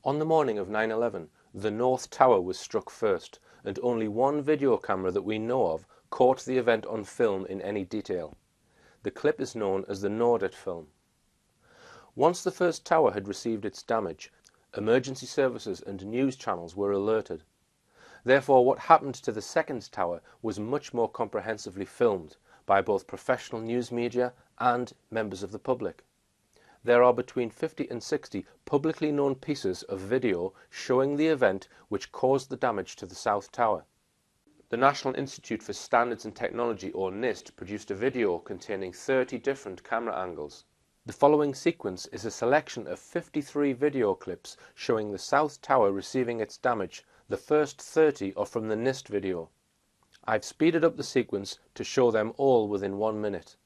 On the morning of 9/11, the North Tower was struck first, and only one video camera that we know of caught the event on film in any detail. The clip is known as the Nordet film. Once the first tower had received its damage, emergency services and news channels were alerted. Therefore, what happened to the second tower was much more comprehensively filmed by both professional news media and members of the public. There are between 50 and 60 publicly known pieces of video showing the event which caused the damage to the South Tower. The National Institute for Standards and Technology, or NIST, produced a video containing 30 different camera angles. The following sequence is a selection of 53 video clips showing the South Tower receiving its damage. The first 30 are from the NIST video. I've speeded up the sequence to show them all within 1 minute.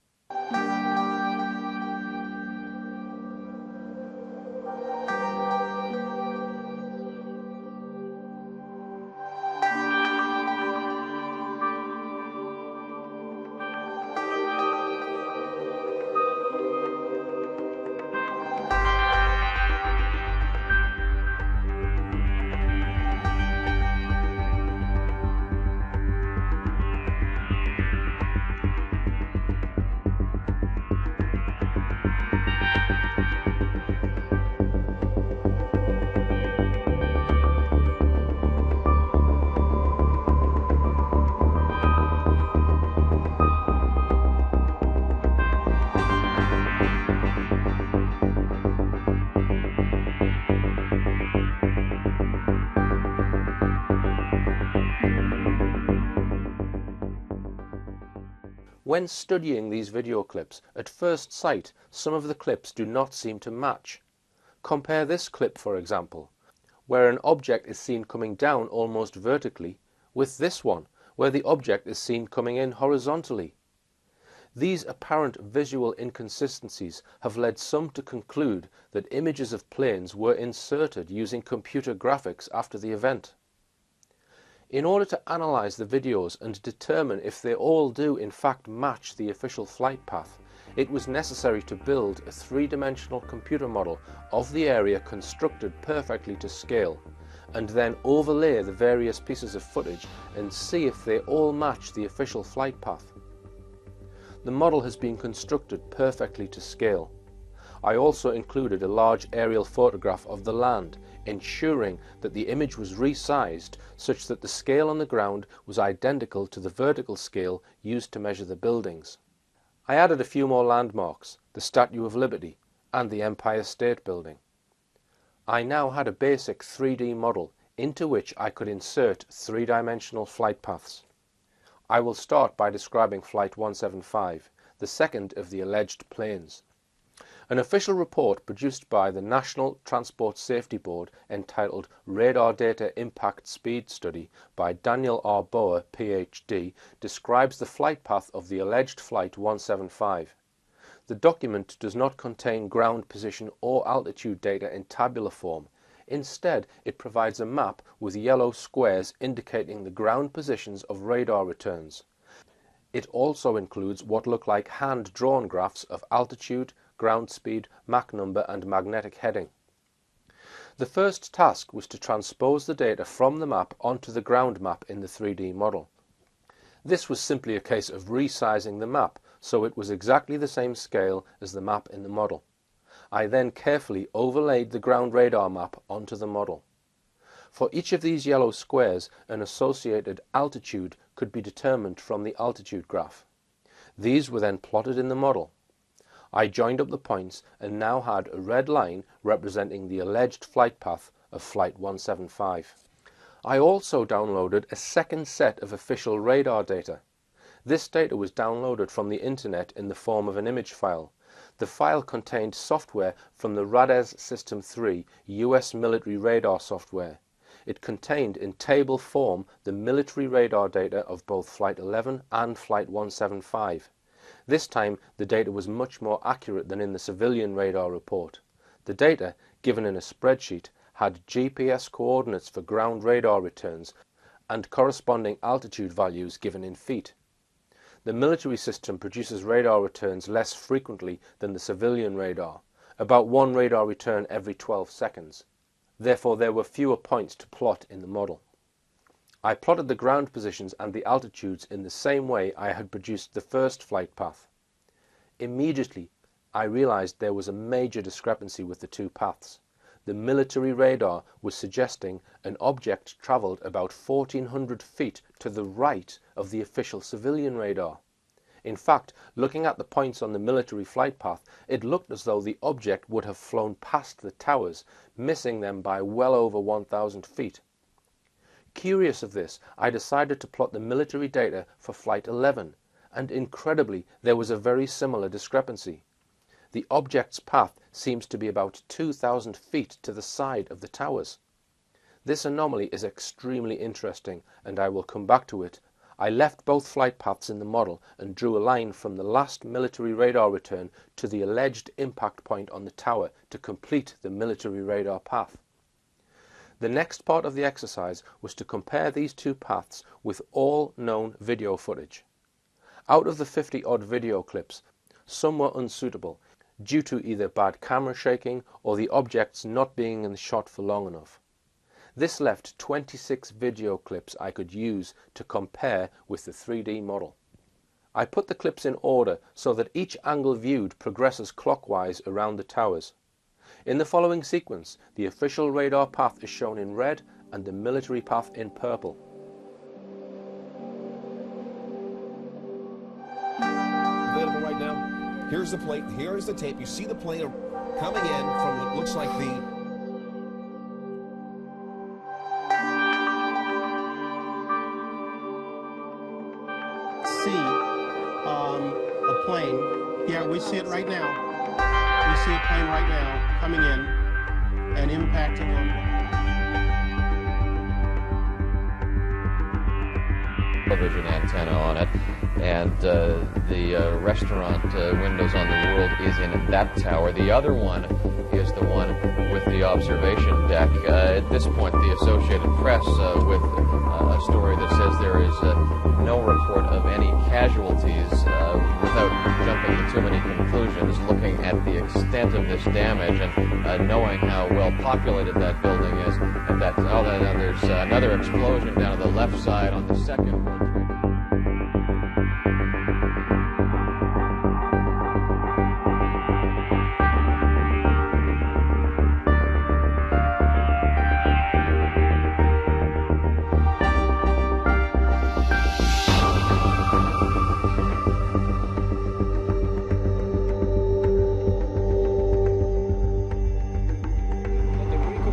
When studying these video clips, at first sight, some of the clips do not seem to match. Compare this clip, for example, where an object is seen coming down almost vertically, with this one, where the object is seen coming in horizontally. These apparent visual inconsistencies have led some to conclude that images of planes were inserted using computer graphics after the event. In order to analyze the videos and determine if they all do in fact match the official flight path, it was necessary to build a three-dimensional computer model of the area constructed perfectly to scale, and then overlay the various pieces of footage and see if they all match the official flight path. The model has been constructed perfectly to scale. I also included a large aerial photograph of the land, ensuring that the image was resized such that the scale on the ground was identical to the vertical scale used to measure the buildings. I added a few more landmarks, the Statue of Liberty and the Empire State Building. I now had a basic 3D model into which I could insert three-dimensional flight paths. I will start by describing Flight 175, the second of the alleged planes. An official report produced by the National Transport Safety Board entitled Radar Data Impact Speed Study by Daniel R. Bauer, Ph.D., describes the flight path of the alleged Flight 175. The document does not contain ground position or altitude data in tabular form. Instead, it provides a map with yellow squares indicating the ground positions of radar returns. It also includes what look like hand-drawn graphs of altitude, ground speed, Mach number and magnetic heading. The first task was to transpose the data from the map onto the ground map in the 3D model. This was simply a case of resizing the map so it was exactly the same scale as the map in the model. I then carefully overlaid the ground radar map onto the model. For each of these yellow squares, an associated altitude could be determined from the altitude graph. These were then plotted in the model. I joined up the points and now had a red line representing the alleged flight path of Flight 175. I also downloaded a second set of official radar data. This data was downloaded from the internet in the form of an image file. The file contained software from the RADES System 3 US military radar software. It contained in table form the military radar data of both Flight 11 and Flight 175. This time, the data was much more accurate than in the civilian radar report. The data, given in a spreadsheet, had GPS coordinates for ground radar returns and corresponding altitude values given in feet. The military system produces radar returns less frequently than the civilian radar, about one radar return every 12 seconds. Therefore, there were fewer points to plot in the model. I plotted the ground positions and the altitudes in the same way I had produced the first flight path. Immediately, I realized there was a major discrepancy with the two paths. The military radar was suggesting an object traveled about 1,400 feet to the right of the official civilian radar. In fact, looking at the points on the military flight path, it looked as though the object would have flown past the towers, missing them by well over 1,000 feet. Curious of this, I decided to plot the military data for Flight 11, and incredibly, there was a very similar discrepancy. The object's path seems to be about 2,000 feet to the side of the towers. This anomaly is extremely interesting, and I will come back to it. I left both flight paths in the model and drew a line from the last military radar return to the alleged impact point on the tower to complete the military radar path. The next part of the exercise was to compare these two paths with all known video footage. Out of the 50-odd video clips, some were unsuitable due to either bad camera shaking or the objects not being in the shot for long enough. This left 26 video clips I could use to compare with the 3D model. I put the clips in order so that each angle viewed progresses clockwise around the towers. In the following sequence, the official radar path is shown in red and the military path in purple. Available right now. Here's the plate. Here is the tape. You see the plane coming in from what looks like the... See a plane. Yeah, we see it right now. We see a plane right now coming in and impacting on television antenna on it, and the restaurant windows on the world is in that tower. The other one is the one with the observation deck. At this point, the Associated Press with a story that says there is no report of any casualties. Without jumping to too many conclusions, looking at the extent of this damage and knowing how well populated that building is, and that there's another explosion down to the left side on the second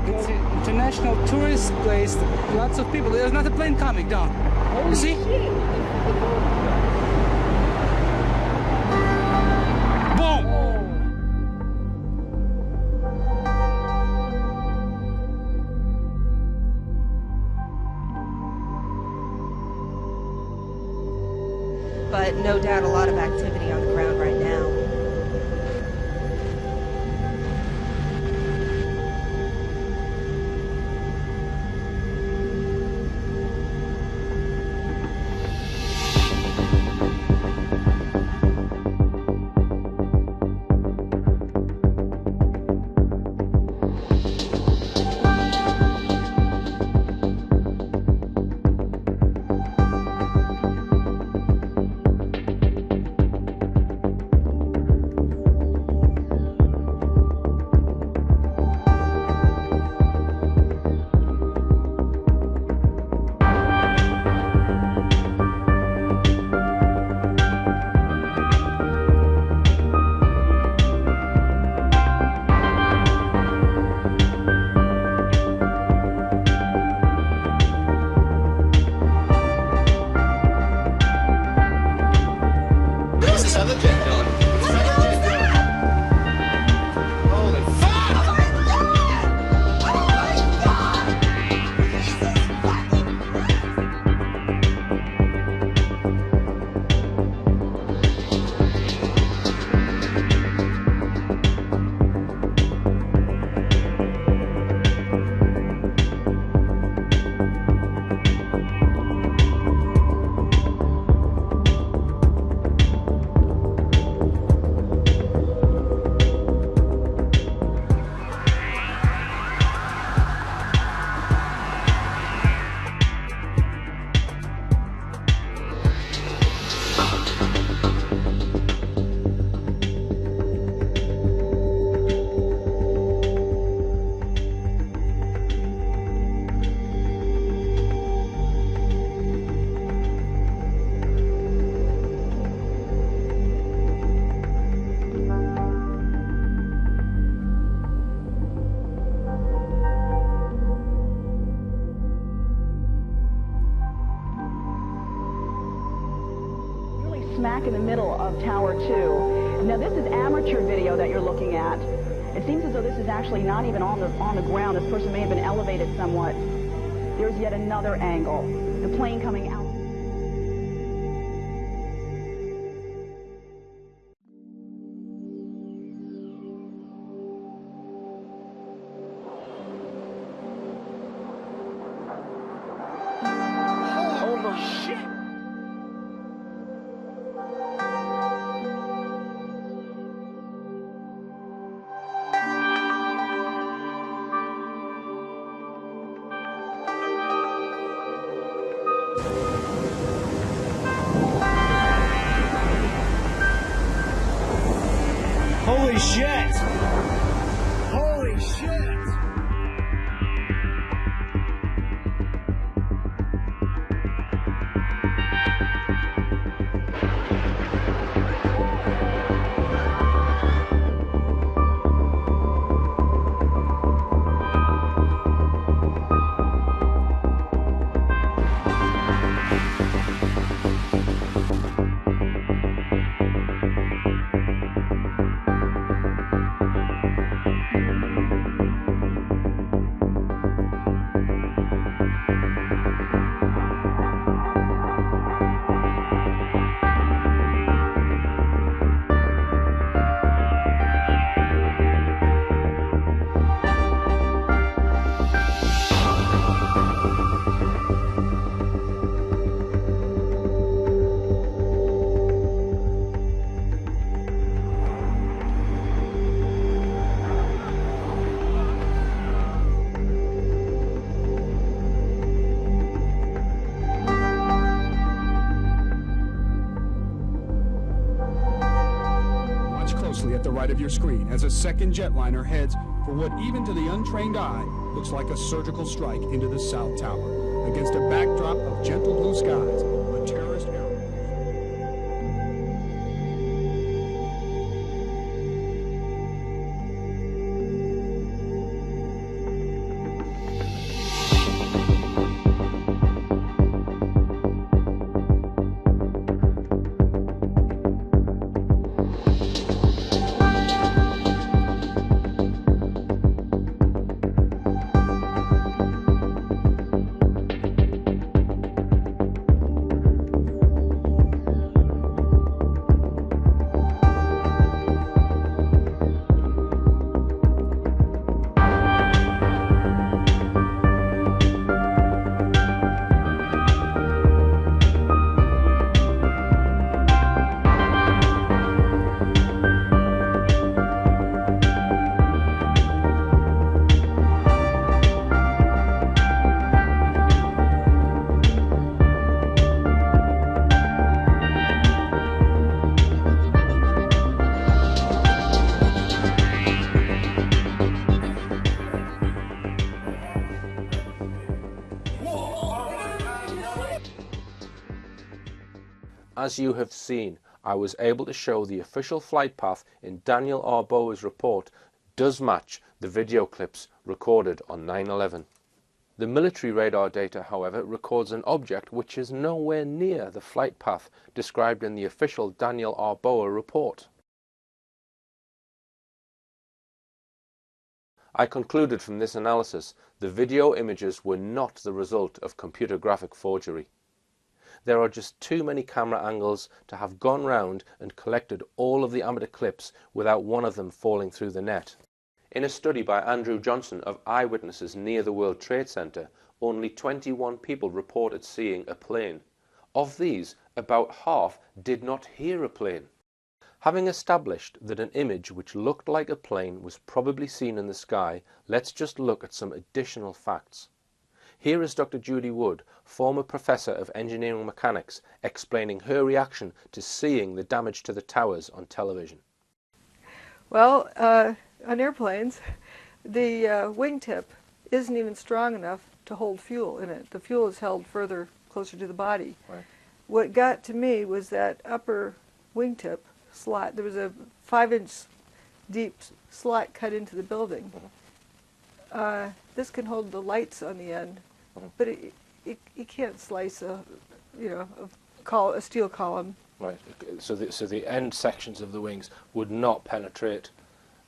World Trade. International tourist place, lots of people. There's not a plane coming down. You see? Boom! But no doubt a lot of activity on the ground right now. smack in the middle of Tower 2. Now this is amateur video that you're looking at. It seems as though this is actually not even on the ground. This person may have been elevated somewhat. There's yet another angle. The plane coming out. Holy shit! Holy shit! Holy shit! At the right of your screen as a second jetliner heads for what even to the untrained eye looks like a surgical strike into the South Tower against a backdrop of gentle blue skies, a terrorist air. As you have seen, I was able to show the official flight path in Daniel R. Bower's report does match the video clips recorded on 9/11. The military radar data, however, records an object which is nowhere near the flight path described in the official Daniel R. Bower report. I concluded from this analysis the video images were not the result of computer graphic forgery. There are just too many camera angles to have gone round and collected all of the amateur clips without one of them falling through the net. In a study by Andrew Johnson of eyewitnesses near the World Trade Center, only 21 people reported seeing a plane. Of these, about half did not hear a plane. Having established that an image which looked like a plane was probably seen in the sky, let's just look at some additional facts. Here is Dr. Judy Wood, former professor of engineering mechanics, explaining her reaction to seeing the damage to the towers on television. Well, on airplanes, the wingtip isn't even strong enough to hold fuel in it. The fuel is held further, closer to the body. Right. What got to me was that upper wingtip slot. There was a 5-inch deep slot cut into the building. This can hold the lights on the end, but it can't slice a steel column Right. So the end sections of the wings would not penetrate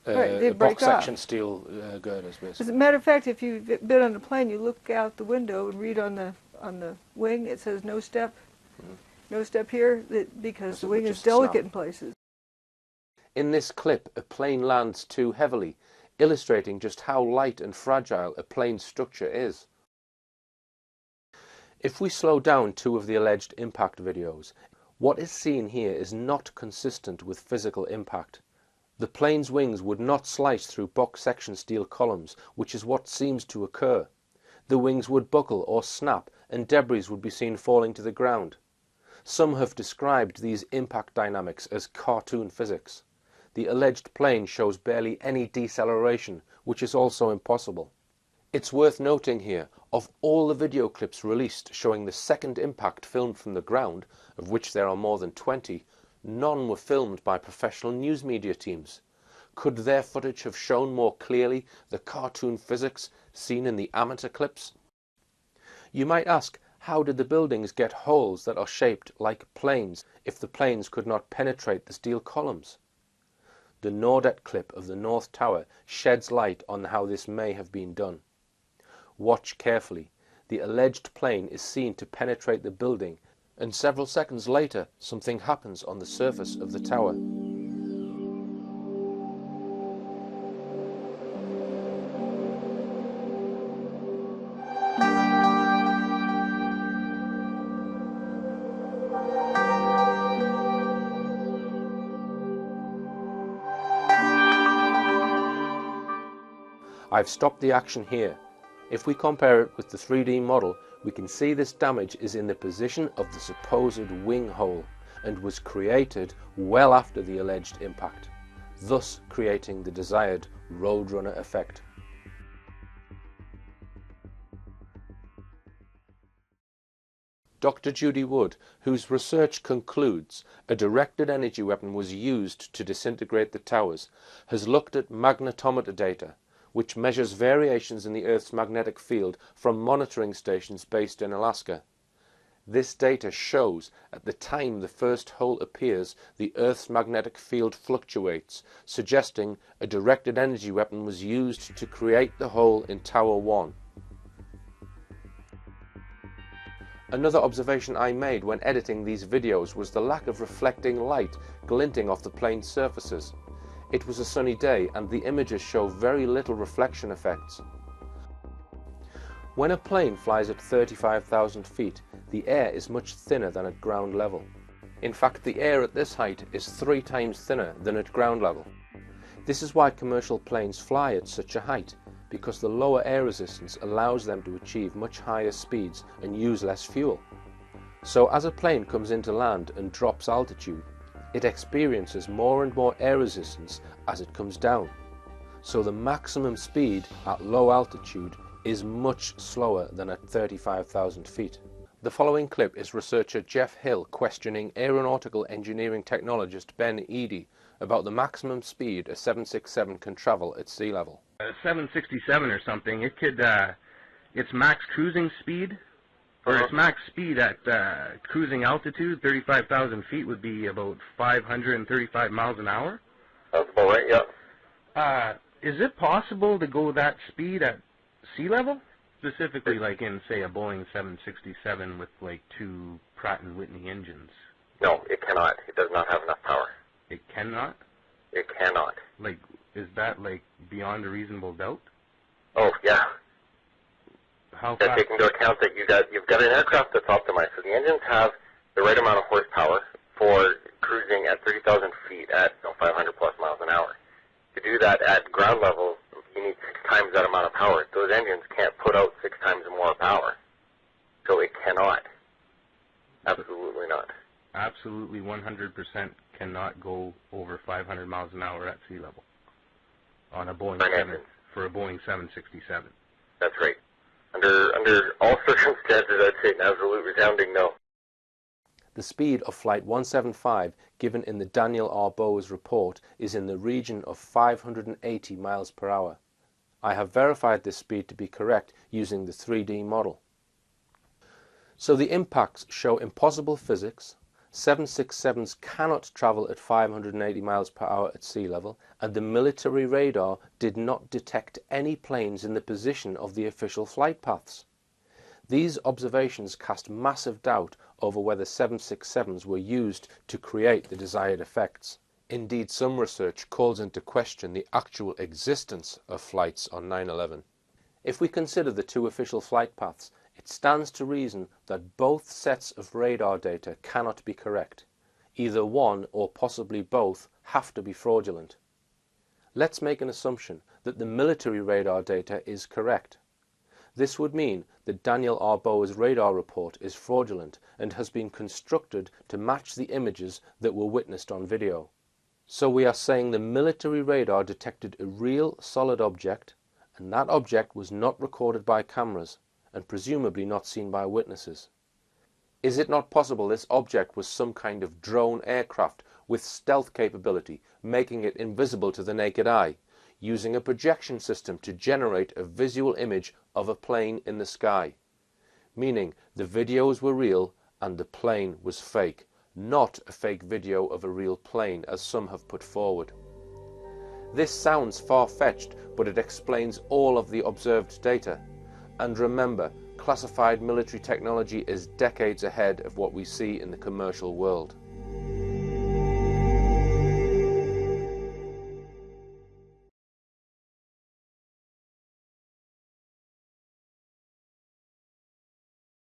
Right, they'd the break box section off. steel girders, As basically. a matter of fact, if you've been on a plane, you look out the window and read on the wing, it says no step, no step here, because the wing is delicate in places. In this clip, a plane lands too heavily, illustrating just how light and fragile a plane's structure is. If we slow down two of the alleged impact videos, what is seen here is not consistent with physical impact. The plane's wings would not slice through box section steel columns, which is what seems to occur. The wings would buckle or snap, and debris would be seen falling to the ground. Some have described these impact dynamics as cartoon physics. The alleged plane shows barely any deceleration, which is also impossible. It's worth noting here, of all the video clips released showing the second impact filmed from the ground, of which there are more than 20, none were filmed by professional news media teams. Could their footage have shown more clearly the cartoon physics seen in the amateur clips? You might ask, how did the buildings get holes that are shaped like planes if the planes could not penetrate the steel columns? The Nordet clip of the North Tower sheds light on how this may have been done. Watch carefully. The alleged plane is seen to penetrate the building, and several seconds later something happens on the surface of the tower. I've stopped the action here. If we compare it with the 3D model, we can see this damage is in the position of the supposed wing hole and was created well after the alleged impact, thus creating the desired Roadrunner effect. Dr. Judy Wood, whose research concludes a directed energy weapon was used to disintegrate the towers, has looked at magnetometer data, which measures variations in the Earth's magnetic field from monitoring stations based in Alaska. This data shows at the time the first hole appears, the Earth's magnetic field fluctuates, suggesting a directed energy weapon was used to create the hole in Tower 1. Another observation I made when editing these videos was the lack of reflecting light glinting off the plane's surfaces. It was a sunny day and the images show very little reflection effects. When a plane flies at 35,000 feet, the air is much thinner than at ground level. In fact, the air at this height is 3 times thinner than at ground level. This is why commercial planes fly at such a height, because the lower air resistance allows them to achieve much higher speeds and use less fuel. So as a plane comes into land and drops altitude, it experiences more and more air resistance as it comes down. So the maximum speed at low altitude is much slower than at 35,000 feet. The following clip is researcher Jeff Hill questioning aeronautical engineering technologist Ben Eadie about the maximum speed a 767 can travel at sea level. A 767 or something, it could, its max cruising speed, or its max speed at cruising altitude, 35,000 feet, would be about 535 miles an hour. That's about right, yeah. Is it possible to go that speed at sea level? Specifically, like in, say, a Boeing 767 with, like, 2 Pratt & Whitney engines? No, it cannot. It does not have enough power. It cannot? It cannot. Like, is that, like, beyond a reasonable doubt? Oh, yeah. How fast? Take into account that you've got an aircraft that's optimized, so the engines have the right amount of horsepower for cruising at 30,000 feet at 500 plus miles an hour. To do that at ground level, you need 6 times that amount of power. Those engines can't put out 6 times more power. So it cannot. Absolutely not. Absolutely 100% cannot go over 500 miles an hour at sea level on a Boeing 7, for a Boeing 767. That's right. Under all circumstances, I'd say an absolute resounding no. The speed of Flight 175 given in the Daniel R. Bowes report is in the region of 580 miles per hour. I have verified this speed to be correct using the 3D model. So the impacts show impossible physics, 767s cannot travel at 580 miles per hour at sea level, and the military radar did not detect any planes in the position of the official flight paths. These observations cast massive doubt over whether 767s were used to create the desired effects. Indeed, some research calls into question the actual existence of flights on 9/11. If we consider the two official flight paths, it stands to reason that both sets of radar data cannot be correct. Either one, or possibly both, have to be fraudulent. Let's make an assumption that the military radar data is correct. This would mean that Daniel R. Bower's radar report is fraudulent and has been constructed to match the images that were witnessed on video. So we are saying the military radar detected a real solid object, and that object was not recorded by cameras and presumably not seen by witnesses. Is it not possible this object was some kind of drone aircraft with stealth capability, making it invisible to the naked eye, using a projection system to generate a visual image of a plane in the sky? Meaning the videos were real and the plane was fake, not a fake video of a real plane as some have put forward. This sounds far-fetched, but it explains all of the observed data. And remember, classified military technology is decades ahead of what we see in the commercial world.